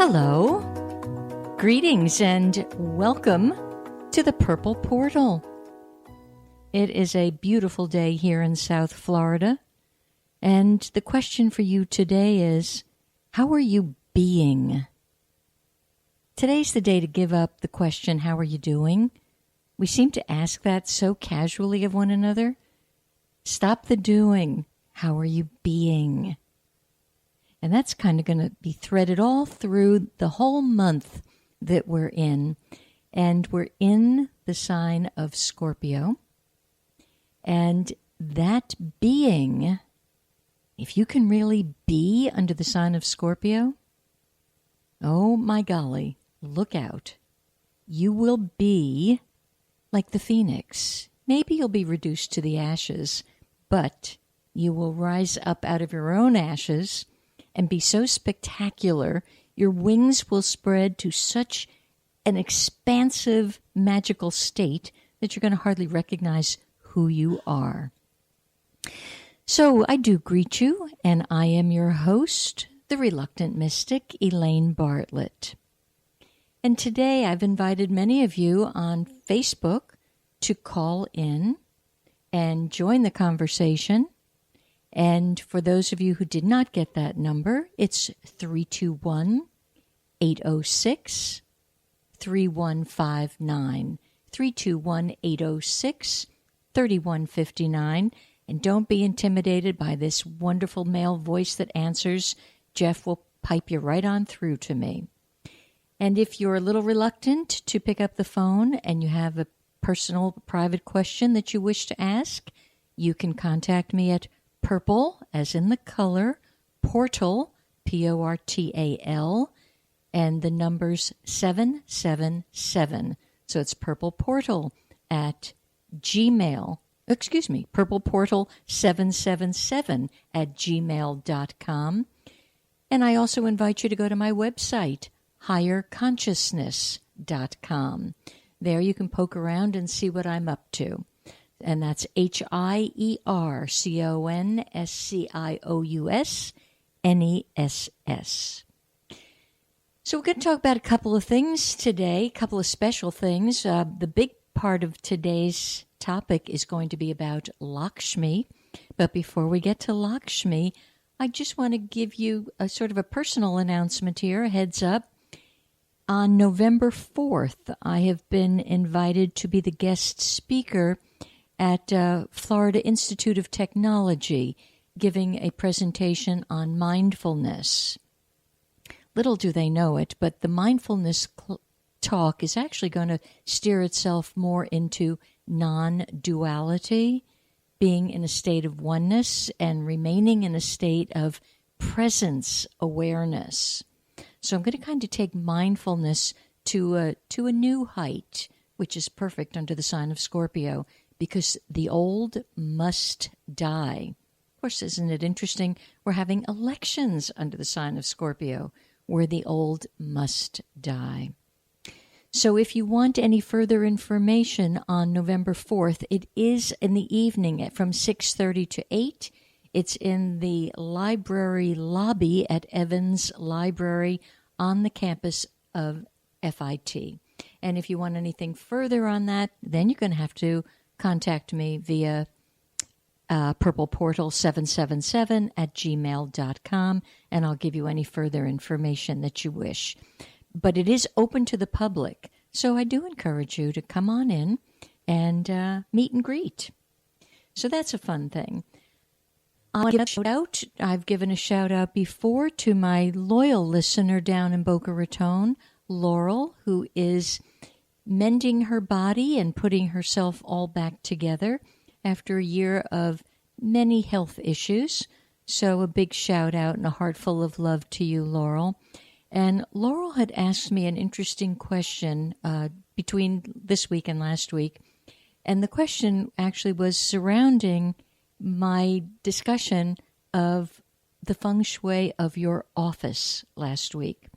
Hello, greetings, and welcome to the Purple Portal. It is a beautiful day here in South Florida, and the question for you today is, how are you being? Today's the day to give up the question, how are you doing? We seem to ask that so casually of one another. Stop the doing. How are you being? And that's kind of going to be threaded all through the whole month that we're in. And we're in the sign of Scorpio. And that being, if you can really be under the sign of Scorpio, oh my golly, look out. You will be like the phoenix. Maybe you'll be reduced to the ashes, but you will rise up out of your own ashes and be so spectacular, your wings will spread to such an expansive, magical state that you're going to hardly recognize who you are. So I do greet you, and I am your host, the Reluctant Mystic, Elaine Bartlett. And today I've invited many of you on Facebook to call in and join the conversation. And for those of you who did not get that number, it's 321-806-3159. 321-806-3159. And don't be intimidated by this wonderful male voice that answers. Jeff will pipe you right on through to me. And if you're a little reluctant to pick up the phone and you have a personal, private question that you wish to ask, you can contact me at Purple, as in the color, Portal, Portal, and the number's 777. So it's Purple Portal at Purple Portal 777 at gmail.com. And I also invite you to go to my website, higherconsciousness.com. There you can poke around and see what I'm up to. And that's HIERCONSCIOUSNESS. So we're going to talk about a couple of things today, a couple of special things. The big part of today's topic is going to be about Lakshmi. But before we get to Lakshmi, I just want to give you a sort of a personal announcement here, a heads up. On November 4th, I have been invited to be the guest speaker at Florida Institute of Technology, giving a presentation on mindfulness. Little do they know it, but the mindfulness talk is actually going to steer itself more into non-duality, being in a state of oneness and remaining in a state of presence awareness. So I'm going to kind of take mindfulness to a new height, which is perfect under the sign of Scorpio, because the old must die. Of course, isn't it interesting? We're having elections under the sign of Scorpio, where the old must die. So if you want any further information on November 4th, it is in the evening from 6:30 to 8. It's in the library lobby at Evans Library on the campus of FIT. And if you want anything further on that, then you're going to have to contact me via Purple Portal 777 at gmail.com, and I'll give you any further information that you wish. But it is open to the public, so I do encourage you to come on in and meet and greet. So that's a fun thing. I'll give a shout out. I've given a shout out before to my loyal listener down in Boca Raton, Laurel, who is mending her body and putting herself all back together after a year of many health issues. So a big shout out and a heart full of love to you, Laurel. And Laurel had asked me an interesting question between this week and last week. And the question actually was surrounding my discussion of the feng shui of your office last week.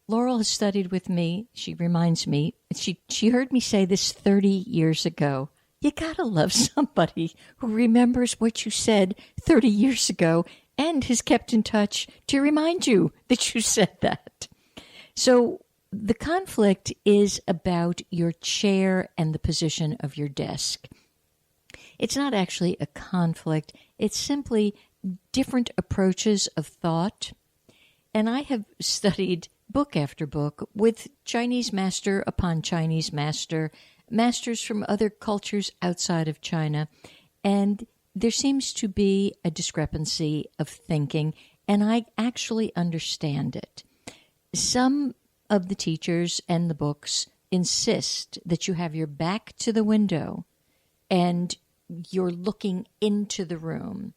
Laurel has studied with me. She reminds me, she heard me say this 30 years ago. You gotta love somebody who remembers what you said 30 years ago and has kept in touch to remind you that you said that. So the conflict is about your chair and the position of your desk. It's not actually a conflict. It's simply different approaches of thought. And I have studied book after book with Chinese master upon Chinese master, masters from other cultures outside of China. And there seems to be a discrepancy of thinking, and I actually understand it. Some of the teachers and the books insist that you have your back to the window and you're looking into the room.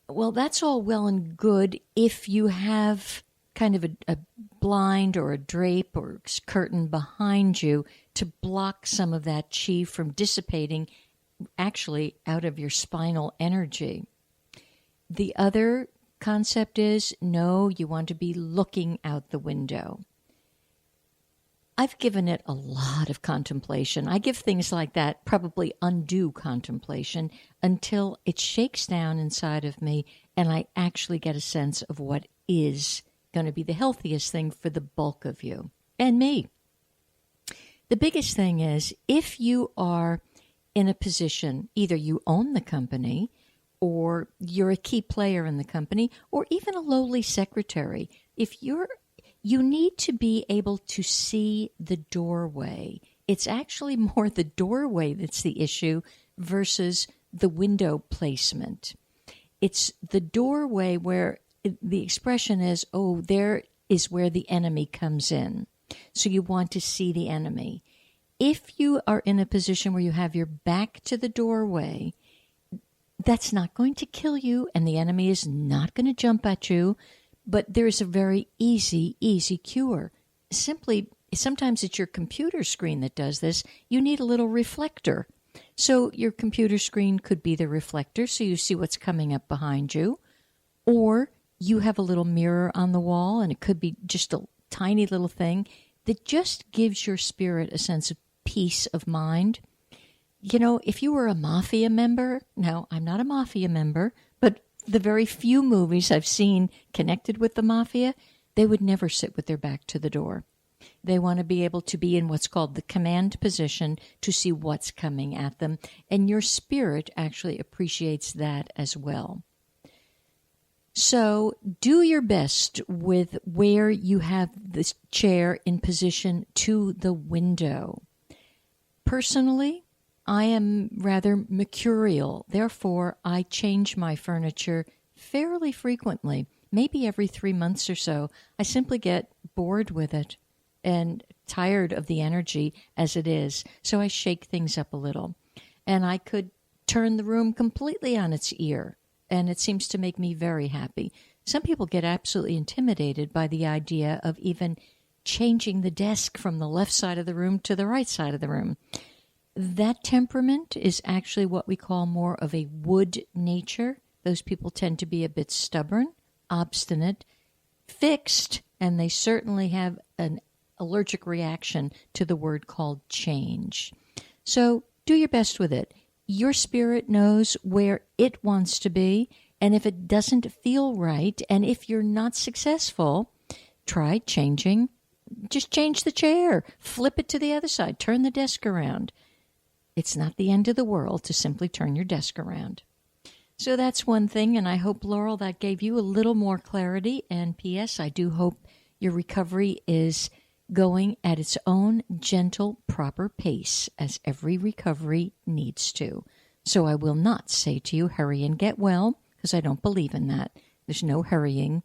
Well, that's all well and good if you have kind of a blind or a drape or curtain behind you to block some of that chi from dissipating actually out of your spinal energy. The other concept is, no, you want to be looking out the window. I've given it a lot of contemplation. I give things like that probably undue contemplation until it shakes down inside of me and I actually get a sense of what is going to be the healthiest thing for the bulk of you and me. The biggest thing is if you are in a position, either you own the company or you're a key player in the company or even a lowly secretary, you need to be able to see the doorway. It's actually more the doorway that's the issue versus the window placement. It's the doorway where the expression is, oh, there is where the enemy comes in. So you want to see the enemy. If you are in a position where you have your back to the doorway, that's not going to kill you and the enemy is not going to jump at you. But there's a very easy cure. Simply, sometimes it's your computer screen that does this. You need a little reflector. So your computer screen could be the reflector, so you see what's coming up behind you. Or you have a little mirror on the wall, and it could be just a tiny little thing that just gives your spirit a sense of peace of mind. You know, if you were a mafia member, now I'm not a mafia member, but the very few movies I've seen connected with the mafia, they would never sit with their back to the door. They want to be able to be in what's called the command position to see what's coming at them. And your spirit actually appreciates that as well. So do your best with where you have this chair in position to the window. Personally, I am rather mercurial. Therefore, I change my furniture fairly frequently, maybe every 3 months or so. I simply get bored with it and tired of the energy as it is. So I shake things up a little. And I could turn the room completely on its ear, and it seems to make me very happy. Some people get absolutely intimidated by the idea of even changing the desk from the left side of the room to the right side of the room. That temperament is actually what we call more of a wood nature. Those people tend to be a bit stubborn, obstinate, fixed, and they certainly have an allergic reaction to the word called change. So do your best with it. Your spirit knows where it wants to be, and if it doesn't feel right, and if you're not successful, try changing. Just change the chair, flip it to the other side, turn the desk around. It's not the end of the world to simply turn your desk around. So that's one thing, and I hope, Laurel, that gave you a little more clarity. And P.S., I do hope your recovery is going at its own gentle, proper pace, as every recovery needs to. So I will not say to you, hurry and get well, because I don't believe in that. There's no hurrying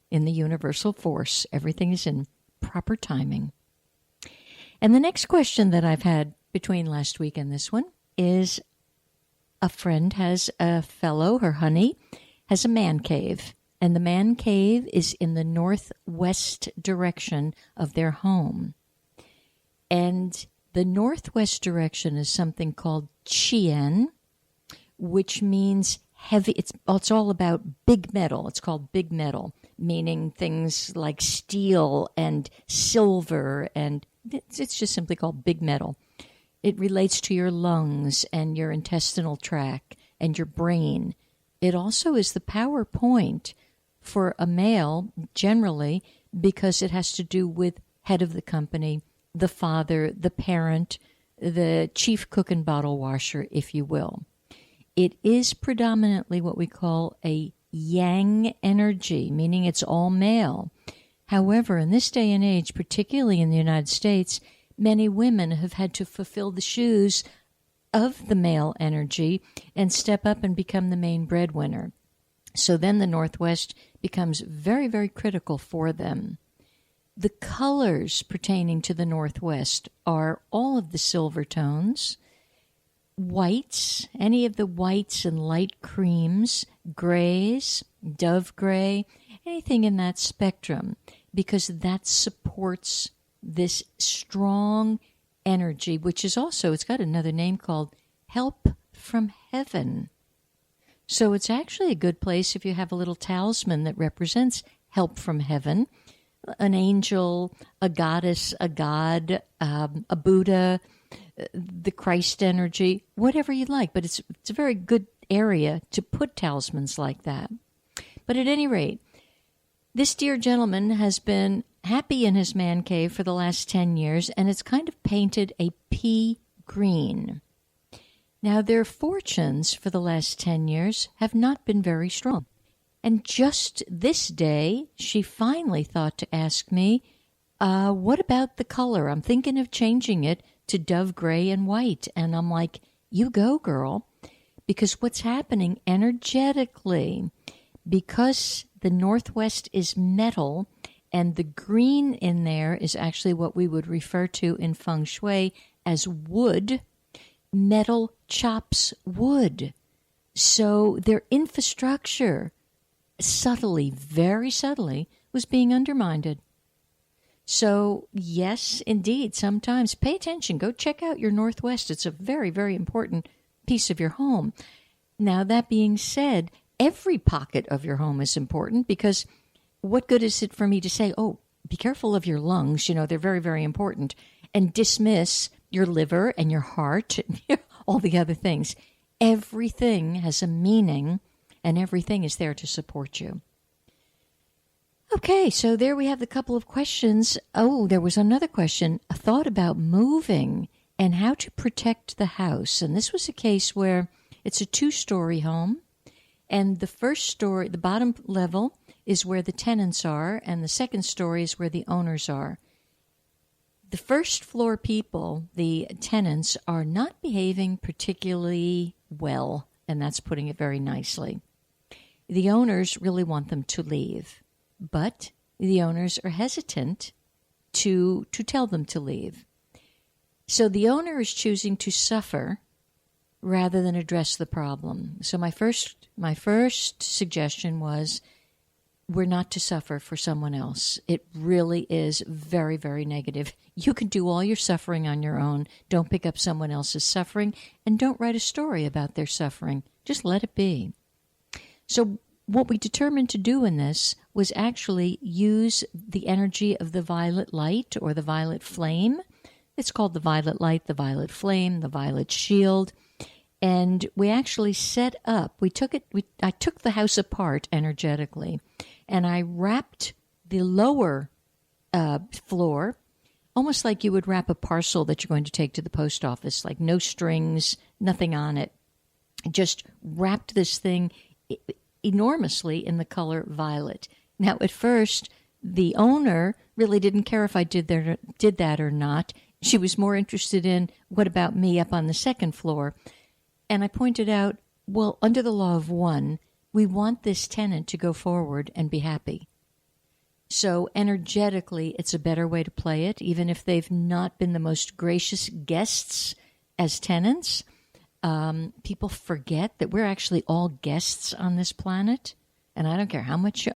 in the universal force. Everything is in proper timing. And the next question that I've had between last week and this one is a friend has a fellow, her honey, has a man cave. And the man cave is in the northwest direction of their home. And the northwest direction is something called Chien, which means heavy. It's all about big metal. It's called big metal, meaning things like steel and silver, and it's just simply called big metal. It relates to your lungs and your intestinal tract and your brain. It also is the power point for a male, generally, because it has to do with head of the company, the father, the parent, the chief cook and bottle washer, if you will. It is predominantly what we call a yang energy, meaning it's all male. However, in this day and age, particularly in the United States, many women have had to fulfill the shoes of the male energy and step up and become the main breadwinner. So then the Northwest becomes very, very critical for them. The colors pertaining to the Northwest are all of the silver tones, whites, any of the whites and light creams, grays, dove gray, anything in that spectrum, because that supports this strong energy, which is also, it's got another name called help from heaven. So it's actually a good place if you have a little talisman that represents help from heaven, an angel, a goddess, a god, a Buddha, the Christ energy, whatever you like. But it's a very good area to put talismans like that. But at any rate, this dear gentleman has been happy in his man cave for the last 10 years, and it's kind of painted a pea green. Now, their fortunes for the last 10 years have not been very strong. And just this day, she finally thought to ask me, what about the color? I'm thinking of changing it to dove gray and white. And I'm like, you go, girl. Because what's happening energetically, because the Northwest is metal, and the green in there is actually what we would refer to in feng shui as wood. Metal chops wood. So their infrastructure subtly, very subtly, was being undermined. So yes, indeed, sometimes pay attention. Go check out your Northwest. It's a very, very important piece of your home. Now, that being said, every pocket of your home is important, because what good is it for me to say, oh, be careful of your lungs, they're very, very important, and dismiss your liver and your heart, all the other things. Everything has a meaning, and everything is there to support you. Okay, so there we have the couple of questions. Oh, there was another question, a thought about moving and how to protect the house. And this was a case where it's a 2-story home, and the first story, the bottom level, is where the tenants are, and the second story is where the owners are. The first floor people, the tenants, are not behaving particularly well, and that's putting it very nicely. The owners really want them to leave, but the owners are hesitant to tell them to leave. So the owner is choosing to suffer rather than address the problem. So my first suggestion was, we're not to suffer for someone else. It really is very, very negative. You can do all your suffering on your own. Don't pick up someone else's suffering, and don't write a story about their suffering. Just let it be. So what we determined to do in this was actually use the energy of the violet light or the violet flame. It's called the violet light, the violet flame, the violet shield. And we actually set up, I took the house apart energetically, and I wrapped the lower floor, almost like you would wrap a parcel that you're going to take to the post office, like no strings, nothing on it. Just wrapped this thing enormously in the color violet. Now, at first, the owner really didn't care if I did that or not. She was more interested in, what about me up on the second floor? And I pointed out, well, under the law of one, we want this tenant to go forward and be happy. So energetically, it's a better way to play it, even if they've not been the most gracious guests as tenants. People forget that we're actually all guests on this planet. And I don't care how much you